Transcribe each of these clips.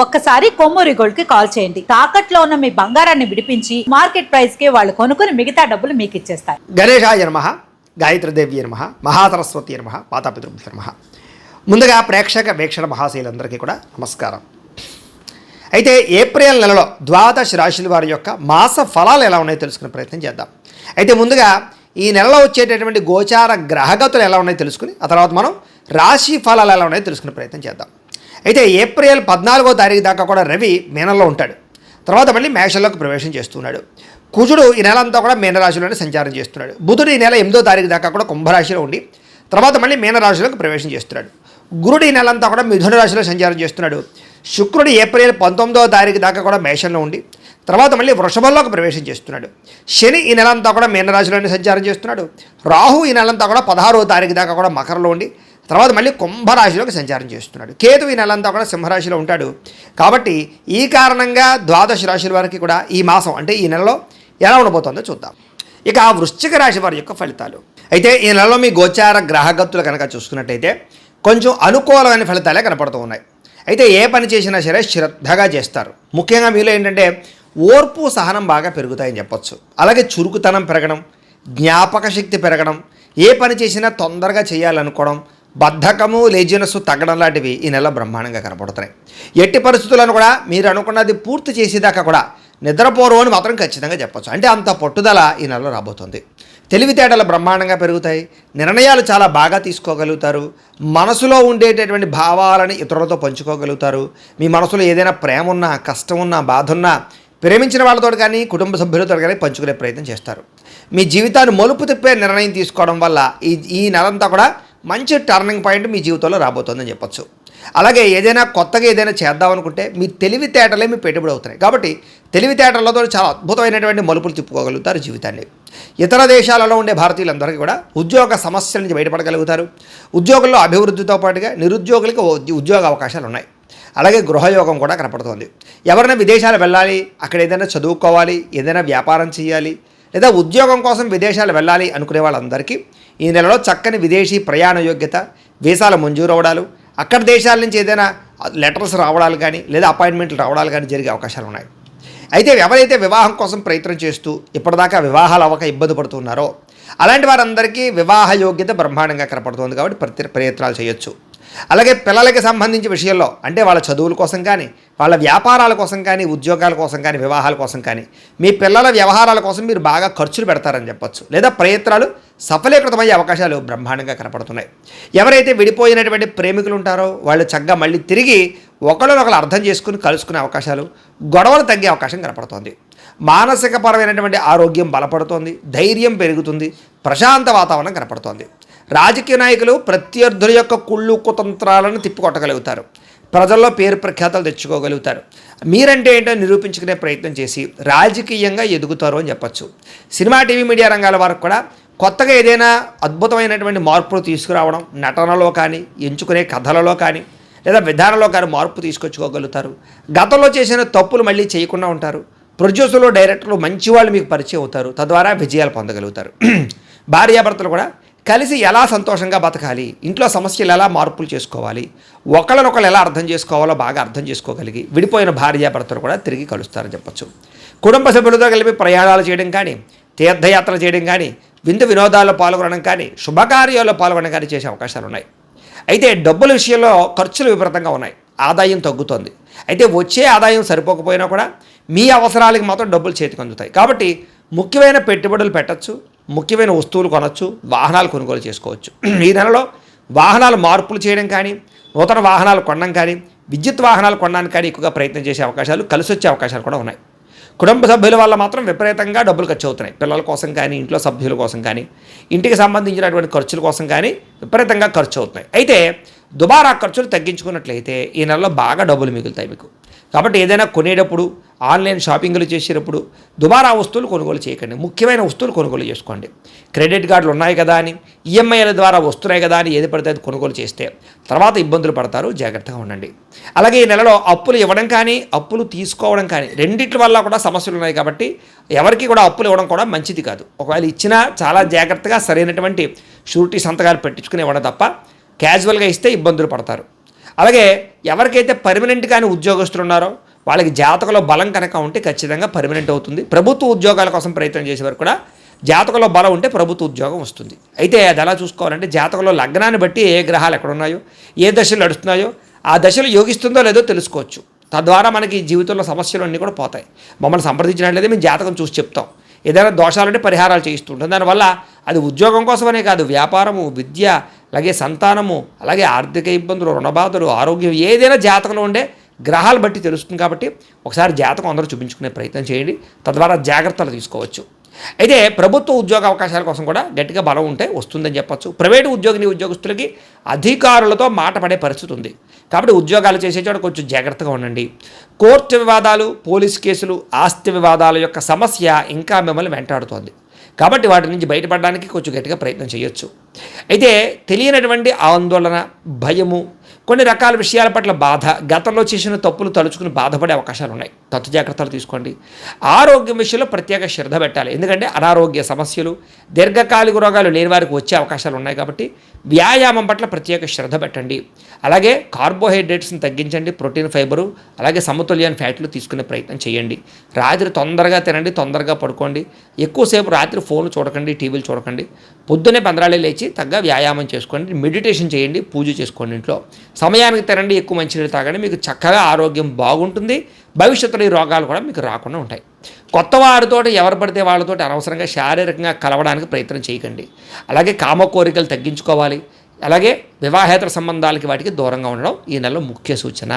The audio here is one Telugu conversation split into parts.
ఒక్కసారి కొమ్మూరి గోల్డ్ కి కాల్ చేయండి. తాకట్లో ఉన్న మీ బంగారాన్ని విడిపించి మార్కెట్ ప్రైస్ కి వాళ్ళు కొనుక్కుని మిగతా డబ్బులు మీకు ఇచ్చేస్తారు. గణేశాయ నమః, గాయత్రీదేవి నమః, మహాసరస్వతి నమః, మాతాపితృభ్యో నమః. ముందుగా ప్రేక్షక వీక్షణ మహాశైలందరికీ కూడా నమస్కారం. అయితే ఏప్రిల్ నెలలో ద్వాదశ రాశుల వారి యొక్క మాస ఫలాలు ఎలా ఉన్నాయో తెలుసుకునే ప్రయత్నం చేద్దాం. అయితే ముందుగా ఈ నెలలో వచ్చేటటువంటి గోచార గ్రహగతులు ఎలా ఉన్నాయో తెలుసుకుని ఆ తర్వాత మనం రాశి ఫలాలు ఎలా ఉన్నాయో తెలుసుకునే ప్రయత్నం చేద్దాం. అయితే ఏప్రిల్ 14వ తారీఖు దాకా కూడా రవి మీనంలో ఉంటాడు. తర్వాత మళ్ళీ మేషంలోకి ప్రవేశం చేస్తున్నాడు. కుజుడు ఈ నెల అంతా కూడా మీనరాశిలోనే సంచారం చేస్తున్నాడు. బుధుడు ఈ నెల 8వ తారీఖు దాకా కూడా కుంభరాశిలో ఉండి తర్వాత మళ్ళీ మీనరాశిలోకి ప్రవేశం చేస్తున్నాడు. గురుడు ఈ నెల అంతా కూడా మిథున రాశిలో సంచారం చేస్తున్నాడు. శుక్రుడు ఏప్రిల్ 19వ తారీఖు దాకా కూడా మేషంలో ఉండి తర్వాత మళ్ళీ వృషభంలోకి ప్రవేశం చేస్తున్నాడు. శని ఈ నెల అంతా కూడా మీనరాశిలోనే సంచారం చేస్తున్నాడు. రాహు ఈ నెలంతా కూడా 16వ తారీఖు దాకా కూడా మకరంలో ఉండి తర్వాత మళ్ళీ కుంభరాశిలోకి సంచారం చేస్తున్నాడు. కేతు ఈ నెలంతా కూడా సింహరాశిలో ఉంటాడు. కాబట్టి ఈ కారణంగా ద్వాదశ రాశుల వారికి కూడా ఈ మాసం అంటే ఈ నెలలో ఎలా ఉండబోతుందో చూద్దాం. ఇక వృశ్చిక రాశి వారి యొక్క ఫలితాలు. అయితే ఈ నెలలో మీ గోచార గ్రహగతులు కనుక చూసుకున్నట్టయితే కొంచెం అనుకూలమైన ఫలితాలే కనపడుతూ ఉన్నాయి. అయితే ఏ పని చేసినా సరే శ్రద్ధగా చేస్తారు. ముఖ్యంగా మీలో ఏంటంటే ఓర్పు సహనం బాగా పెరుగుతాయని చెప్పొచ్చు. అలాగే చురుకుతనం పెరగడం, జ్ఞాపక శక్తి పెరగడం, ఏ పని చేసినా తొందరగా చేయాలనుకోవడం, బద్ధకము లేజినెస్ తగ్గడం లాంటివి ఈ నెల బ్రహ్మాండంగా కనపడుతున్నాయి. ఎట్టి పరిస్థితులను కూడా మీరు అనుకున్నది పూర్తి చేసేదాకా కూడా నిద్రపోరు అని మాత్రం ఖచ్చితంగా చెప్పచ్చు. అంటే అంత పట్టుదల ఈ నెలలో రాబోతుంది. తెలివితేటలు బ్రహ్మాండంగా పెరుగుతాయి. నిర్ణయాలు చాలా బాగా తీసుకోగలుగుతారు. మనసులో ఉండేటటువంటి భావాలని ఇతరులతో పంచుకోగలుగుతారు. మీ మనసులో ఏదైనా ప్రేమ ఉన్నా, కష్టం ఉన్నా, బాధ ఉన్నా ప్రేమించిన వాళ్ళతో కానీ కుటుంబ సభ్యులతో కానీ పంచుకునే ప్రయత్నం చేస్తారు. మీ జీవితాన్ని మలుపు తిప్పే నిర్ణయం తీసుకోవడం వల్ల ఈ నెలంతా కూడా మంచి టర్నింగ్ పాయింట్ మీ జీవితంలో రాబోతుందని చెప్పొచ్చు. అలాగే ఏదైనా కొత్తగా ఏదైనా చేద్దామనుకుంటే మీ తెలివితేటలే మీ పెట్టుబడి అవుతున్నాయి. కాబట్టి తెలివితేటలతో చాలా అద్భుతమైన మలుపులు తిప్పుకోగలుగుతారు జీవితాన్ని. ఇతర దేశాలలో ఉండే భారతీయులందరికీ కూడా ఉద్యోగ సమస్యల నుంచి బయటపడగలుగుతారు. ఉద్యోగుల్లో అభివృద్ధితో పాటుగా నిరుద్యోగులకు ఉద్యోగ అవకాశాలు ఉన్నాయి. అలాగే గృహయోగం కూడా కనపడుతోంది. ఎవరైనా విదేశాలు వెళ్ళాలి, అక్కడ ఏదైనా చదువుకోవాలి, ఏదైనా వ్యాపారం చేయాలి లేదా ఉద్యోగం కోసం విదేశాలు వెళ్ళాలి అనుకునే వాళ్ళందరికీ ఈ నెలలో చక్కని విదేశీ ప్రయాణ యోగ్యత, వీసాల మంజూరు అవడాలు, అక్కడ దేశాల నుంచి ఏదైనా లెటర్స్ రావడాలు కానీ లేదా అపాయింట్మెంట్లు రావడాలు కానీ జరిగే అవకాశాలు ఉన్నాయి. అయితే ఎవరైతే వివాహం కోసం ప్రయత్నం చేస్తూ ఇప్పటిదాకా వివాహాలు అవ్వక ఇబ్బంది పడుతున్నారో అలాంటి వారందరికీ వివాహ యోగ్యత బ్రహ్మాండంగా కనపడుతుంది. కాబట్టి ప్రయత్నాలు చేయొచ్చు. అలాగే పిల్లలకి సంబంధించిన విషయంలో అంటే వాళ్ళ చదువుల కోసం కానీ, వాళ్ళ వ్యాపారాల కోసం కానీ, ఉద్యోగాల కోసం కానీ, వివాహాల కోసం కానీ, మీ పిల్లల వ్యవహారాల కోసం మీరు బాగా ఖర్చులు పెడతారని చెప్పొచ్చు. లేదా ప్రయత్నాలు సఫలీకృతమయ్యే అవకాశాలు బ్రహ్మాండంగా కనపడుతున్నాయి. ఎవరైతే విడిపోయినటువంటి ప్రేమికులు ఉంటారో వాళ్ళు చక్కగా మళ్ళీ తిరిగి ఒకరినొకరు అర్థం చేసుకుని కలుసుకునే అవకాశాలు, గొడవలు తగ్గే అవకాశం కనపడుతోంది. మానసికపరమైనటువంటి ఆరోగ్యం బలపడుతోంది, ధైర్యం పెరుగుతుంది, ప్రశాంత వాతావరణం కనపడుతోంది. రాజకీయ నాయకులు ప్రత్యర్థుల యొక్క కుళ్ళు కుతంత్రాలను తిప్పికొట్టగలుగుతారు. ప్రజల్లో పేరు ప్రఖ్యాతలు తెచ్చుకోగలుగుతారు. మీరంటే ఏంటో నిరూపించుకునే ప్రయత్నం చేసి రాజకీయంగా ఎదుగుతారు అని చెప్పచ్చు. సినిమా, టీవీ, మీడియా రంగాల వారికి కూడా కొత్తగా ఏదైనా అద్భుతమైనటువంటి మార్పులు తీసుకురావడం, నటనలో కానీ, ఎంచుకునే కథలలో కానీ లేదా విధానంలో కానీ మార్పు తీసుకొచ్చుకోగలుగుతారు. గతంలో చేసిన తప్పులు మళ్ళీ చేయకుండా ఉంటారు. ప్రొడ్యూసర్లు, డైరెక్టర్లు మంచి వాళ్ళు మీకు పరిచయం అవుతారు. తద్వారా విజయాలు పొందగలుగుతారు. భార్యాభర్తలు కూడా కలిసి ఎలా సంతోషంగా బతకాలి, ఇంట్లో సమస్యలు ఎలా మార్పులు చేసుకోవాలి, ఒకళ్ళనొకళ్ళు ఎలా అర్థం చేసుకోవాలో బాగా అర్థం చేసుకోగలిగి విడిపోయిన భార్యాభర్తలు కూడా తిరిగి కలుస్తారని చెప్పచ్చు. కుటుంబ సభ్యులతో కలిపి ప్రయాణాలు చేయడం కానీ, తీర్థయాత్రలు చేయడం కానీ, విందు వినోదాల్లో పాల్గొనడం కానీ, శుభకార్యాల్లో పాల్గొనడం కానీ చేసే అవకాశాలు ఉన్నాయి. అయితే డబ్బుల విషయంలో ఖర్చులు విపరీతంగా ఉన్నాయి. ఆదాయం తగ్గుతోంది. అయితే వచ్చే ఆదాయం సరిపోకపోయినా కూడా మీ అవసరాలకి మాత్రం డబ్బులు చేతికి అందుతాయి. కాబట్టి ముఖ్యమైన పెట్టుబడులు పెట్టచ్చు, ముఖ్యమైన వస్తువులు కొనవచ్చు, వాహనాలు కొనుగోలు చేసుకోవచ్చు. ఈ నెలలో వాహనాలు మార్పులు చేయడం కానీ, నూతన వాహనాలు కొనడం కానీ, విద్యుత్ వాహనాలు కొనడానికి కానీ ఎక్కువగా ప్రయత్నం చేసే అవకాశాలు, కలిసి వచ్చే అవకాశాలు కూడా ఉన్నాయి. కుటుంబ సభ్యుల వల్ల మాత్రం విపరీతంగా డబ్బులు ఖర్చు అవుతున్నాయి. పిల్లల కోసం కానీ, ఇంట్లో సభ్యుల కోసం కానీ, ఇంటికి సంబంధించినటువంటి ఖర్చుల కోసం కానీ విపరీతంగా ఖర్చు అవుతున్నాయి. అయితే దుబారా ఖర్చులు తగ్గించుకున్నట్లయితే ఈ నెలలో బాగా డబ్బులు మిగులుతాయి మీకు. కాబట్టి ఏదైనా కొనేటప్పుడు, ఆన్లైన్ షాపింగ్లు చేసేటప్పుడు దుబారా వస్తువులు కొనుగోలు చేయకండి. ముఖ్యమైన వస్తువులు కొనుగోలు చేసుకోండి. క్రెడిట్ కార్డులు ఉన్నాయి కదా అని, ఈఎంఐల ద్వారా వస్తున్నాయి కదా అని ఏది పడితే అది కొనుగోలు చేస్తే తర్వాత ఇబ్బందులు పడతారు. జాగ్రత్తగా ఉండండి. అలాగే ఈ నెలలో అప్పులు ఇవ్వడం కానీ, అప్పులు తీసుకోవడం కానీ రెండిట్ల వల్ల కూడా సమస్యలు ఉన్నాయి. కాబట్టి ఎవరికి కూడా అప్పులు ఇవ్వడం కూడా మంచిది కాదు. ఒకవేళ ఇచ్చినా చాలా జాగ్రత్తగా సరైనటువంటి షూరిటీ సంతకాలు పెట్టించుకుని ఇవ్వడం తప్ప క్యాజువల్గా ఇస్తే ఇబ్బందులు పడతారు. అలాగే ఎవరికైతే పర్మనెంట్ కానీ ఉద్యోగస్తులు ఉన్నారో వాళ్ళకి జాతకంలో బలం కనుక ఉంటే ఖచ్చితంగా పర్మనెంట్ అవుతుంది. ప్రభుత్వ ఉద్యోగాల కోసం ప్రయత్నం చేసేవారు కూడా జాతకంలో బలం ఉంటే ప్రభుత్వ ఉద్యోగం వస్తుంది. అయితే అది ఎలా చూసుకోవాలంటే జాతకంలో లగ్నాన్ని బట్టి ఏ గ్రహాలు ఎక్కడ ఉన్నాయో, ఏ దశలు నడుస్తున్నాయో ఆ దశలు యోగిస్తుందో లేదో తెలుసుకోవచ్చు. తద్వారా మనకి జీవితంలో సమస్యలు అన్నీ కూడా పోతాయి. మమ్మల్ని సంప్రదించినట్లయితే మేము జాతకం చూసి చెప్తాం. ఏదైనా దోషాలుంటే పరిహారాలు చేయిస్తుంటాం. దానివల్ల అది ఉద్యోగం కోసమనే కాదు, వ్యాపారము, విద్య, అలాగే సంతానము, అలాగే ఆర్థిక ఇబ్బందులు, రుణబాధలు, ఆరోగ్యం ఏదైనా జాతకంలో ఉండే గ్రహాలు బట్టి తెలుస్తుంది. కాబట్టి ఒకసారి జాతకం అందరూ చూపించుకునే ప్రయత్నం చేయండి. తద్వారా జాగ్రత్తలు తీసుకోవచ్చు. అయితే ప్రభుత్వ ఉద్యోగ అవకాశాల కోసం కూడా గట్టిగా బలం ఉంటే వస్తుందని చెప్పచ్చు. ప్రైవేటు ఉద్యోగస్తులకి అధికారులతో మాట పడే పరిస్థితి ఉంది. కాబట్టి ఉద్యోగాలు చేసే చోట కొంచెం జాగ్రత్తగా ఉండండి. కోర్టు వివాదాలు, పోలీస్ కేసులు, ఆస్తి వివాదాల యొక్క సమస్య ఇంకా మిమ్మల్ని వెంటాడుతోంది. కాబట్టి వాటి నుంచి బయటపడడానికి కొంచెం గట్టిగా ప్రయత్నం చేయొచ్చు. అయితే తెలియనటువంటి ఆందోళన, భయము, కొన్ని రకాల విషయాల పట్ల బాధ, గతంలో చేసిన తప్పులు తలుచుకుని బాధపడే అవకాశాలు ఉన్నాయి. తత్తు జాగ్రత్తలు తీసుకోండి. ఆరోగ్యం విషయంలో ప్రత్యేక శ్రద్ధ పెట్టాలి. ఎందుకంటే అనారోగ్య సమస్యలు, దీర్ఘకాలిక రోగాలు లేని వారికి వచ్చే అవకాశాలు ఉన్నాయి. కాబట్టి వ్యాయామం పట్ల ప్రత్యేక శ్రద్ధ పెట్టండి. అలాగే కార్బోహైడ్రేట్స్ని తగ్గించండి. ప్రోటీన్, ఫైబరు, అలాగే సమతుల్యాన్ని ఫ్యాట్లు తీసుకునే ప్రయత్నం చేయండి. రాత్రి తొందరగా తినండి, తొందరగా పడుకోండి. ఎక్కువసేపు రాత్రి ఫోన్లు చూడకండి, టీవీలు చూడకండి. పొద్దున్నే పంద్రాలే లేచి తగ్గ వ్యాయామం చేసుకోండి, మెడిటేషన్ చేయండి, పూజ చేసుకోండి. ఇంట్లో సమయానికి తినండి, ఎక్కువ మంచినీళ్ళు తాగండి. మీకు చక్కగా ఆరోగ్యం బాగుంటుంది. భవిష్యత్తులో ఈ రోగాలు కూడా మీకు రాకుండా ఉంటాయి. కొత్త వారితో ఎవరు పడితే వాళ్ళతో అనవసరంగా శారీరకంగా కలవడానికి ప్రయత్నం చేయకండి. అలాగే కామ కోరికలు తగ్గించుకోవాలి. అలాగే వివాహేతర సంబంధాలకి వాటికి దూరంగా ఉండడం ఈ నెలలో ముఖ్య సూచన.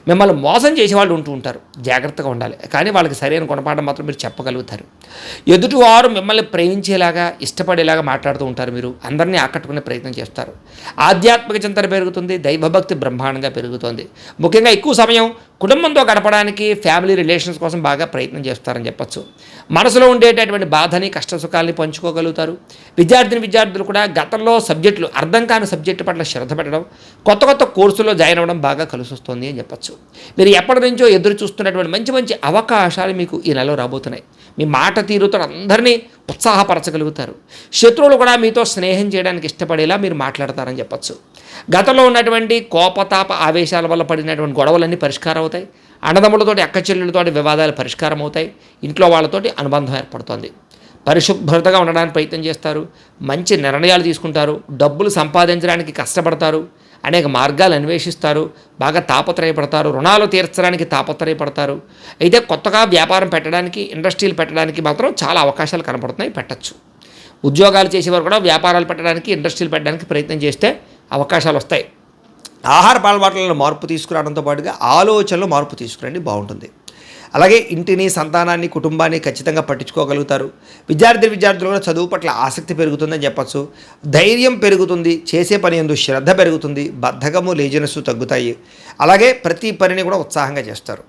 మిమ్మల్ని మోసం చేసేవాళ్ళు ఉంటూ ఉంటారు, జాగ్రత్తగా ఉండాలి. కానీ వాళ్ళకి సరైన గుణపాఠం మాత్రం మీరు చెప్పగలుగుతారు. ఎదుటివారు మిమ్మల్ని ప్రేమించేలాగా, ఇష్టపడేలాగా మాట్లాడుతూ ఉంటారు. మీరు అందరినీ ఆకట్టుకునే ప్రయత్నం చేస్తారు. ఆధ్యాత్మిక చింతన పెరుగుతుంది, దైవభక్తి బ్రహ్మాండంగా పెరుగుతుంది. ముఖ్యంగా ఎక్కువ సమయం కుటుంబంతో గడపడానికి, ఫ్యామిలీ రిలేషన్స్ కోసం బాగా ప్రయత్నం చేస్తారని చెప్పచ్చు. మనసులో ఉండేటటువంటి బాధని, కష్టసుఖాలని పంచుకోగలుగుతారు. విద్యార్థులు కూడా గతంలో సబ్జెక్టులు అర్థం కాని సబ్జెక్టు పట్ల శ్రద్ధ పెట్టడం, కొత్త కోర్సులో జాయిన్ అవ్వడం బాగా కలిసి వస్తుంది అని చెప్పచ్చు. మీరు ఎప్పటి నుంచో ఎదురు చూస్తున్నటువంటి మంచి మంచి అవకాశాలు మీకు ఈ నెలలో రాబోతున్నాయి. మీ మాట తీరుతో అందరినీ ఉత్సాహపరచగలుగుతారు. శత్రువులు కూడా మీతో స్నేహం చేయడానికి ఇష్టపడేలా మీరు మాట్లాడతారని చెప్పచ్చు. గతంలో ఉన్నటువంటి కోపతాప ఆవేశాల వల్ల పడినటువంటి గొడవలన్నీ పరిష్కారం అవుతాయి. అన్నదమ్ములతోటి, అక్కచెల్లెలతోటి వివాదాలు పరిష్కారం అవుతాయి. ఇంట్లో వాళ్ళతోటి అనుబంధం ఏర్పడుతుంది. పరిశుభ్రతగా ఉండడానికి ప్రయత్నం చేస్తారు. మంచి నిర్ణయాలు తీసుకుంటారు. డబ్బులు సంపాదించడానికి కష్టపడతారు. అనేక మార్గాలు అన్వేషిస్తారు. బాగా తాపత్రయపడతారు. రుణాలు తీర్చడానికి తాపత్రయపడతారు. అయితే కొత్తగా వ్యాపారం పెట్టడానికి, ఇండస్ట్రీలు పెట్టడానికి మాత్రం చాలా అవకాశాలు కనపడుతున్నాయి, పెట్టచ్చు. ఉద్యోగాలు చేసేవారు కూడా వ్యాపారాలు పెట్టడానికి, ఇండస్ట్రీలు పెట్టడానికి ప్రయత్నం చేస్తే అవకాశాలు వస్తాయి. ఆహార అలవాట్లలో మార్పు తీసుకురావడంతో పాటుగా ఆలోచనలో మార్పు తీసుకురండి, బాగుంటుంది. అలాగే ఇంటిని, సంతానాన్ని, కుటుంబాన్ని ఖచ్చితంగా పట్టించుకోగలుగుతారు. విద్యార్థులు కూడా చదువు పట్ల ఆసక్తి పెరుగుతుందని చెప్పచ్చు. ధైర్యం పెరుగుతుంది. చేసే పని యందు శ్రద్ధ పెరుగుతుంది. బద్ధకము, లేజినెస్ తగ్గుతాయి. అలాగే ప్రతి పనిని కూడా ఉత్సాహంగా చేస్తారు.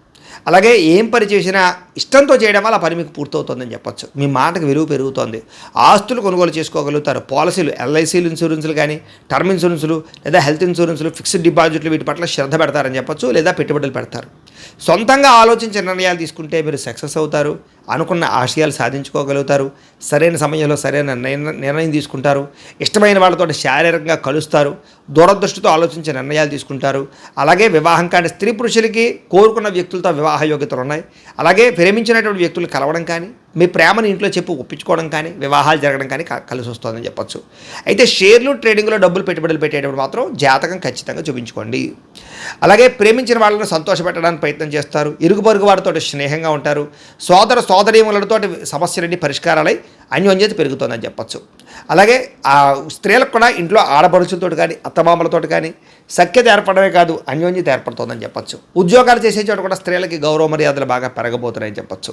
అలాగే ఏం పని చేసినా ఇష్టంతో చేయడం వల్ల ఆ పని మీకు పూర్తవుతుందని చెప్పచ్చు. మీ మాటకు విలువ పెరుగుతోంది. ఆస్తులు కొనుగోలు చేసుకోగలుగుతారు. పాలసీలు, ఎల్ఐసీలు, ఇన్సూరెన్సులు కానీ, టర్మ్ ఇన్సూరెన్సులు లేదా హెల్త్ ఇన్సూరెన్సులు, ఫిక్స్డ్ డిపాజిట్లు వీటి పట్ల శ్రద్ధ పెడతారని చెప్పచ్చు. లేదా పెట్టుబడులు పెడతారు. సొంతంగా ఆలోచించే నిర్ణయాలు తీసుకుంటే మీరు సక్సెస్ అవుతారు. అనుకున్న ఆశయాలు సాధించుకోగలుగుతారు. సరైన సమయంలో సరైన నిర్ణయం తీసుకుంటారు. ఇష్టమైన వాళ్ళతో శారీరకంగా కలుస్తారు. దూరదృష్టితో ఆలోచించే నిర్ణయాలు తీసుకుంటారు. అలాగే వివాహం కాని స్త్రీ పురుషులకి కోరుకున్న వ్యక్తులతో వివాహ యోగ్యతలు ఉన్నాయి. అలాగే ప్రేమించినటువంటి వ్యక్తులు కలవడం కానీ, మీ ప్రేమను ఇంట్లో చెప్పి ఒప్పించుకోవడం కానీ, వివాహాలు జరగడం కానీ కలిసి వస్తుందని చెప్పచ్చు. అయితే షేర్లు, ట్రేడింగ్లో డబ్బులు పెట్టుబడులు పెట్టేటప్పుడు మాత్రం జాతకం ఖచ్చితంగా చూపించుకోండి. అలాగే ప్రేమించిన వాళ్ళని సంతోషపెట్టడానికి ప్రయత్నం చేస్తారు. ఇరుగు పొరుగు వారితో స్నేహంగా ఉంటారు. సోదరీములతో సమస్యలన్నీ పరిష్కారాలై అన్యోన్యత పెరుగుతుందని చెప్పచ్చు. అలాగే ఆ స్త్రీలకు కూడా ఇంట్లో ఆడపడుచులతో కానీ, అత్తమామలతో కానీ సఖ్యత ఏర్పడమే కాదు, అన్యోన్యత ఏర్పడుతుందని చెప్పచ్చు. ఉద్యోగాలు చేసే చోట కూడా స్త్రీలకి గౌరవ మర్యాదలు బాగా పెరగబోతున్నాయని చెప్పచ్చు.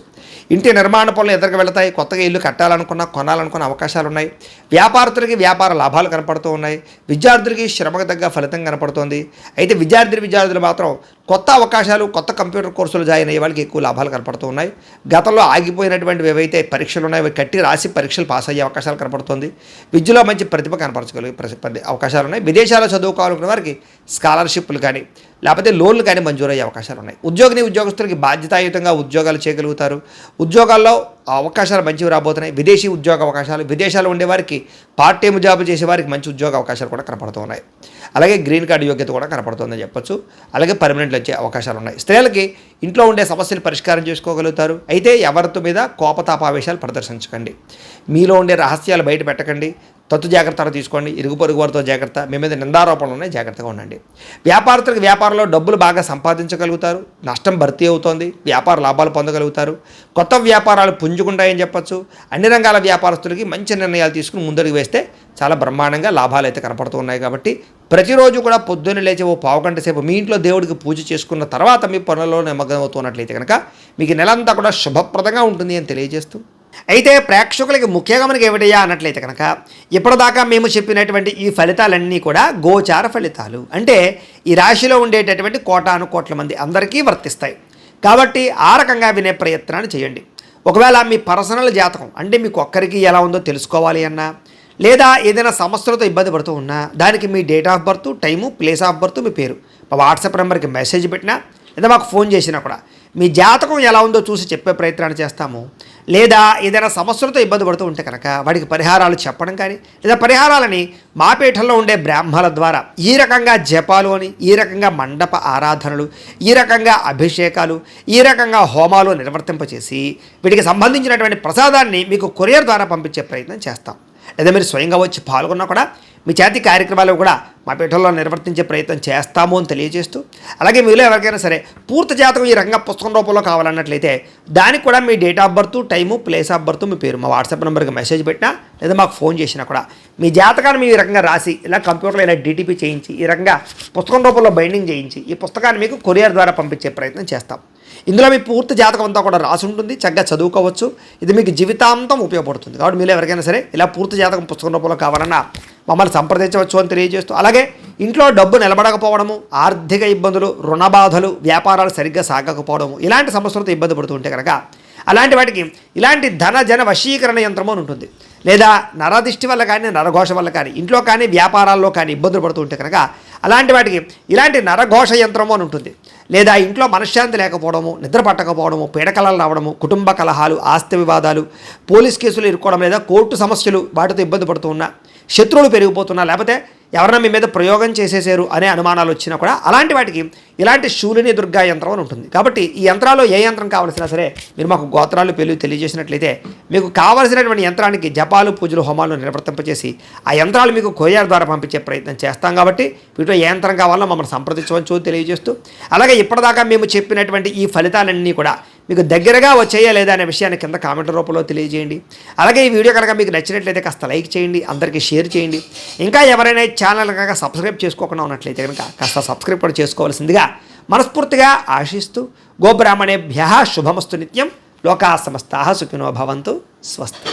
ఇంటి నిర్మాణ పనులు ఎదురుకు వెళతాయి. కొత్తగా ఇల్లు కట్టాలనుకున్న, కొనాలనుకున్న అవకాశాలు ఉన్నాయి. వ్యాపారస్తులకి వ్యాపార లాభాలు కనపడుతూ ఉన్నాయి. విద్యార్థులకి శ్రమకు తగ్గ ఫలితం కనపడుతోంది. అయితే విద్యార్థులు మాత్రం కొత్త అవకాశాలు, కొత్త కంప్యూటర్ కోర్సులు జాయిన్ అయ్యే వాళ్ళకి ఎక్కువ లాభాలు కనపడుతూ ఉన్నాయి. గతంలో ఆగిపోయినటువంటివి ఏవైతే పరీక్షలు ఉన్నాయో అవి కట్టి రాసి పరీక్షలు పాస్ అయ్యే అవకాశాలు కనపడుతుంది. విద్యలో మంచి ప్రతిభ కనపరచగలిగే అవకాశాలు ఉన్నాయి. విదేశాల్లో చదువుకోవాలనుకున్న వారికి స్కాలర్షిప్లు కానీ, లేకపోతే లోన్లు కానీ మంజూరయ్యే అవకాశాలు ఉన్నాయి. ఉద్యోగస్తులకి బాధ్యతాయుతంగా ఉద్యోగాలు చేయగలుగుతారు. ఉద్యోగాల్లో అవకాశాలు మంచివి రాబోతున్నాయి. విదేశీ ఉద్యోగ అవకాశాలు, విదేశాల్లో ఉండేవారికి పార్ట్ టైం జాబ్ చేసేవారికి మంచి ఉద్యోగ అవకాశాలు కూడా కనపడుతూ ఉన్నాయి. అలాగే గ్రీన్ కార్డు యోగ్యత కూడా కనపడుతుందని చెప్పొచ్చు. అలాగే పర్మనెంట్లు వచ్చే అవకాశాలు ఉన్నాయి. స్త్రీలకి ఇంట్లో ఉండే సమస్యలు పరిష్కారం చేసుకోగలుగుతారు. అయితే ఎవరితో మీద కోపతాపావేశాలు ప్రదర్శించకండి. మీలో ఉండే రహస్యాలు బయట పెట్టకండి. తత్తు జాగ్రత్తలు తీసుకోండి. ఇరుగు పొరుగు వారితో జాగ్రత్త. మీ మీద నిందారోపణలు ఉన్నాయి, జాగ్రత్తగా ఉండండి. వ్యాపారస్తులకు వ్యాపారంలో డబ్బులు బాగా సంపాదించగలుగుతారు. నష్టం భర్తీ అవుతోంది. వ్యాపార లాభాలు పొందగలుగుతారు. కొత్త వ్యాపారాలు పుంజుకుంటాయని చెప్పొచ్చు. అన్ని రంగాల వ్యాపారస్తులకి మంచి నిర్ణయాలు తీసుకుని ముందడుగు వేస్తే చాలా బ్రహ్మాండంగా లాభాలు అయితే కనపడుతూ ఉన్నాయి. కాబట్టి ప్రతిరోజు కూడా పొద్దున్న లేచి ఓ పావుగంట సేపు మీ ఇంట్లో దేవుడికి పూజ చేసుకున్న తర్వాత మీ పనులలో నిమగ్నం అవుతున్నట్లయితే కనుక మీకు నెలంతా కూడా శుభప్రదంగా ఉంటుంది అని తెలియజేస్తూ, అయితే ప్రేక్షకులకి ముఖ్యంగా మనకి ఏమిటయ్యా అన్నట్లయితే కనుక ఇప్పటిదాకా మేము చెప్పినటువంటి ఈ ఫలితాలన్నీ కూడా గోచార ఫలితాలు. అంటే ఈ రాశిలో ఉండేటటువంటి కోటాను కోట్ల మంది అందరికీ వర్తిస్తాయి. కాబట్టి ఆ రకంగా వినే ప్రయత్నాన్ని చేయండి. ఒకవేళ మీ పర్సనల్ జాతకం అంటే మీకు ఒక్కరికి ఎలా ఉందో తెలుసుకోవాలి అన్నా, లేదా ఏదైనా సమస్యలతో ఇబ్బంది పడుతూ ఉన్నా దానికి మీ date of birth, time, place of birth, మీ పేరు మా వాట్సాప్ నెంబర్కి మెసేజ్ పెట్టినా లేదా మాకు ఫోన్ చేసినా కూడా మీ జాతకం ఎలా ఉందో చూసి చెప్పే ప్రయత్నాన్ని చేస్తాము. లేదా ఏదైనా సమస్యలతో ఇబ్బంది పడుతూ ఉంటే కనుక వాడికి పరిహారాలు చెప్పడం కానీ, లేదా పరిహారాలని మా పీఠంలో ఉండే బ్రాహ్మణుల ద్వారా ఈ రకంగా జపాలు అని, ఈ రకంగా మండప ఆరాధనలు, ఈ రకంగా అభిషేకాలు, ఈ రకంగా హోమాలు నిర్వర్తింపచేసి వీటికి సంబంధించినటువంటి ప్రసాదాన్ని మీకు కొరియర్ ద్వారా పంపించే ప్రయత్నం చేస్తాం. లేదా మీరు స్వయంగా వచ్చి పాల్గొన్నా కూడా మీ చేతి కార్యక్రమాలు కూడా మా పీఠంలో నిర్వర్తించే ప్రయత్నం చేస్తాము అని తెలియజేస్తూ, అలాగే మీలో ఎవరికైనా సరే పూర్తి జాతకం ఈ రకంగా పుస్తకం రూపంలో కావాలన్నట్లయితే దానికి కూడా మీ date of birth, time, place of birth, మీ పేరు మా వాట్సాప్ నెంబర్కి మెసేజ్ పెట్టినా లేదా మాకు ఫోన్ చేసినా కూడా మీ జాతకాన్ని మీ ఈ రకంగా రాసి ఇలా కంప్యూటర్లో ఇలా డిటిపి చేయించి ఈ రకంగా పుస్తకం రూపంలో బైండింగ్ చేయించి ఈ పుస్తకాన్ని మీకు కొరియర్ ద్వారా పంపించే ప్రయత్నం చేస్తాం. ఇందులో మీ పూర్తి జాతకం అంతా కూడా రాసి ఉంటుంది. చక్కగా చదువుకోవచ్చు. ఇది మీకు జీవితాంతం ఉపయోగపడుతుంది. కాబట్టి మీరు ఎవరికైనా సరే ఇలా పూర్తి జాతకం పుస్తకం రూపంలో కావాలన్నా మమ్మల్ని సంప్రదించవచ్చు అని తెలియజేస్తూ, అలాగే ఇంట్లో డబ్బు నిలబడకపోవడము, ఆర్థిక ఇబ్బందులు, రుణ బాధలు, వ్యాపారాలు సరిగ్గా సాగకపోవడము, ఇలాంటి సమస్యలతో ఇబ్బంది పడుతూ ఉంటే కనుక అలాంటి వాటికి ఇలాంటి ధన జన వశీకరణ యంత్రము అని ఉంటుంది. లేదా నరదిష్టి వల్ల కానీ, నరఘోష వల్ల కానీ, ఇంట్లో కానీ వ్యాపారాల్లో కానీ ఇబ్బందులు పడుతూ ఉంటే కనుక అలాంటి వాటికి ఇలాంటి నరఘోష యంత్రము అని ఉంటుంది. లేదా ఇంట్లో మనశ్శాంతి లేకపోవడము, నిద్ర పట్టకపోవడము, పీడకలలు రావడము, కుటుంబ కలహాలు, ఆస్తి వివాదాలు, పోలీస్ కేసులు ఇరుక్కోవడం, లేదా కోర్టు సమస్యలు వాటితో ఇబ్బంది పడుతూ ఉన్నా, శత్రువులు పెరిగిపోతున్నా, లేకపోతే ఎవరైనా మీ మీద ప్రయోగం చేసేసారు అనే అనుమానాలు వచ్చినా కూడా అలాంటి వాటికి ఇలాంటి శూలిని దుర్గా యంత్రం అని ఉంటుంది. కాబట్టి ఈ యంత్రాల్లో ఏ యంత్రం కావాల్సినా సరే మీరు మాకు గోత్రాలు పేర్లు తెలియజేసినట్లయితే మీకు కావాల్సినటువంటి యంత్రానికి జపాలు, పూజలు, హోమాలు నిర్వర్తింపచేసి ఆ యంత్రాలు మీకు కొరియర్ ద్వారా పంపించే ప్రయత్నం చేస్తాం. కాబట్టి వీటిలో ఏ యంత్రం కావాలో మమ్మల్ని సంప్రదించవచ్చు తెలియజేస్తూ, అలాగే ఇప్పటిదాకా మేము చెప్పినటువంటి ఈ ఫలితాలన్నీ కూడా మీకు దగ్గరగా వచ్చేయా లేదా అనే విషయాన్ని కింద కామెంట్ రూపంలో తెలియజేయండి. అలాగే ఈ వీడియో కనుక మీకు నచ్చినట్లయితే కాస్త లైక్ చేయండి, అందరికీ షేర్ చేయండి. ఇంకా ఎవరైనా ఛానల్ కనుక సబ్స్క్రైబ్ చేసుకోకుండా ఉన్నట్లయితే కనుక కాస్త సబ్స్క్రైబ్ కూడా చేసుకోవాల్సిందిగా మనస్ఫూర్తిగా ఆశిస్తూ, గోబ్రాహ్మణేభ్యః శుభమస్తు నిత్యం. లోకా సమస్తాః సుఖినో భవంతు. స్వస్తి.